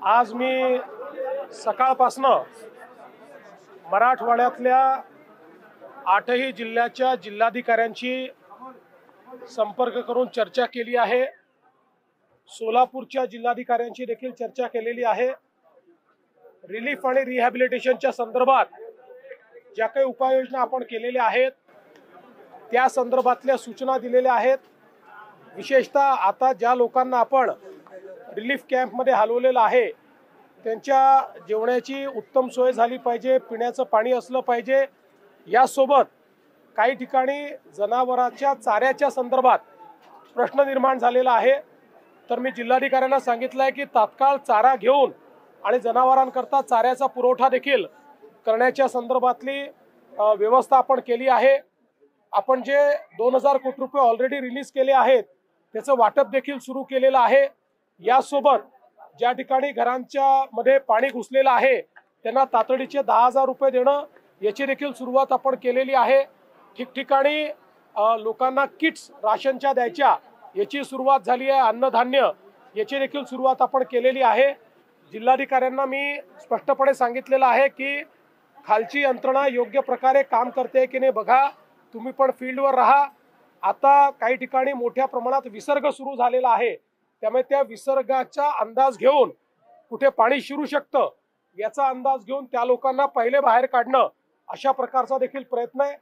आज मी सकाळपासून मराठवाड्यातल्या 8ही जिल्ह्याच्या जिल्हाधिकाऱ्यांशी संपर्क करून चर्चा केली आहे। सोलापूरच्या जिल्हाधिकाऱ्यांशी देखील चर्चा केलेली आहे। रिलीफ आणि रिहॅबिलिटेशनच्या संदर्भात ज्या काही उपाययोजना आपण केलेल्या आहेत त्या संदर्भातल्या सूचना दिलेल्या आहेत। विशेषतः आता ज्या लोकांना आपण रिलीफ कॅम्पमध्ये हलवलेलं आहे त्यांच्या जेवणाची उत्तम सोय झाली पाहिजे, पिण्याचं पाणी असलं पाहिजे। यासोबत काही ठिकाणी जनावरांच्या चाऱ्याच्या संदर्भात प्रश्न निर्माण झालेला आहे। तर मी जिल्हाधिकाऱ्यांना सांगितलं आहे की तात्काळ चारा घेऊन आणि जनावरांकरता चाऱ्याचा पुरवठा देखील करण्याच्या संदर्भातली व्यवस्था आपण केली आहे। आपण जे 2000 कोटी रुपये ऑलरेडी रिलीज केले आहेत त्याचं वाटप देखील सुरू केलेलं आहे। यासोबत ज्या ठिकाणी घरांच्या मध्ये पाणी घुसलेलं आहे त्यांना तातडीचे 10,000 रुपये देणं याची देखील सुरुवात आपण केलेली आहे। ठिकठिकाणी लोकांना किट्स राशनच्या द्यायच्या याची सुरुवात झाली आहे। अन्नधान्य याची देखील सुरुवात आपण केलेली आहे। जिल्हाधिकाऱ्यांना मी स्पष्टपणे सांगितलेलं आहे की खालची यंत्रणा योग्य प्रकारे काम करते की नाही बघा, तुम्ही पण फील्डवर राहा। आता काही ठिकाणी मोठ्या प्रमाणात विसर्ग सुरू झालेला आहे, त्यामुळे त्या विसर्गाचा अंदाज घेऊन कुठे पाणी शिरू शकतं याचा अंदाज घेऊन त्या लोकांना पहिले बाहेर काढणं अशा प्रकारचा देखील प्रयत्न आहे।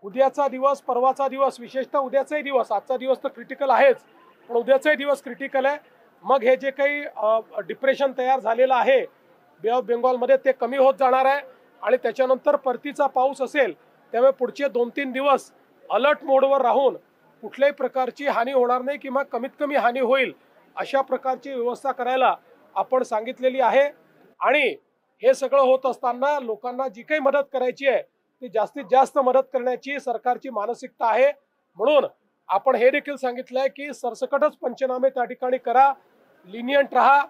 उद्याचा दिवस, परवाचा दिवस, विशेषतः उद्याचाही दिवस, आजचा दिवस तर क्रिटिकल आहेच पण उद्याचाही दिवस क्रिटिकल आहे। मग हे जे काही डिप्रेशन तयार झालेलं आहे बे ऑफ बेंगॉलमध्ये ते कमी होत जाणार आहे आणि त्याच्यानंतर परतीचा पाऊस असेल, त्यामुळे पुढचे 2-3 दिवस अलर्ट मोडवर राहून कुठल्याही प्रकारची हानी होणार नाही किंवा कमीत कमी हानी होईल अशा प्रकारची व्यवस्था करायला आपण सांगितलेली आहे। आणि हे सगळं होत असताना लोकांना जी काही मदत करायची आहे ती जास्तीत जास्त मदत करण्याची सरकारची मानसिकता आहे। म्हणून आपण हे देखील सांगितलं आहे की सरसकटच पंचनामे त्या ठिकाणी करा, लिनियंट राहा,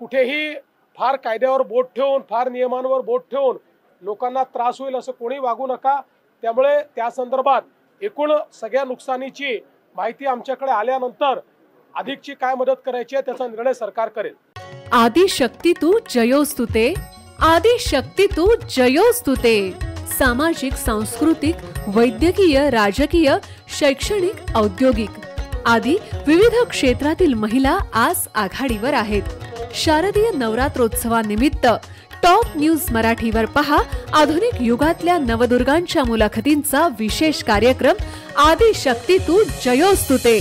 कुठेही फार कायद्यावर बोट ठेवून, फार नियमांवर बोट ठेवून लोकांना त्रास होईल असं कोणी वागू नका। त्यामुळे त्या संदर्भात एकूण सगळ्या नुकसानीची माहिती आमच्याकडे आल्यानंतर अधिकची काय मदत करायची आहे त्याचा निर्णय सरकार करेल। आदि शक्ती तू जयोस्तुते, आदि शक्ती तू जयोस्तुते। सामाजिक, सांस्कृतिक, वैद्यकीय, राजकीय, शैक्षणिक, औद्योगिक आदी विविध क्षेत्रातील महिला आज आघाडीवर आहेत। शारदीय नवरात्रोत्सवानिमित्त टॉप न्यूज मराठीवर पहा आधुनिक युगातल्या नवदुर्गांच्या मुलाखतींचा विशेष कार्यक्रम आदि शक्ती तू जयोस्तुते।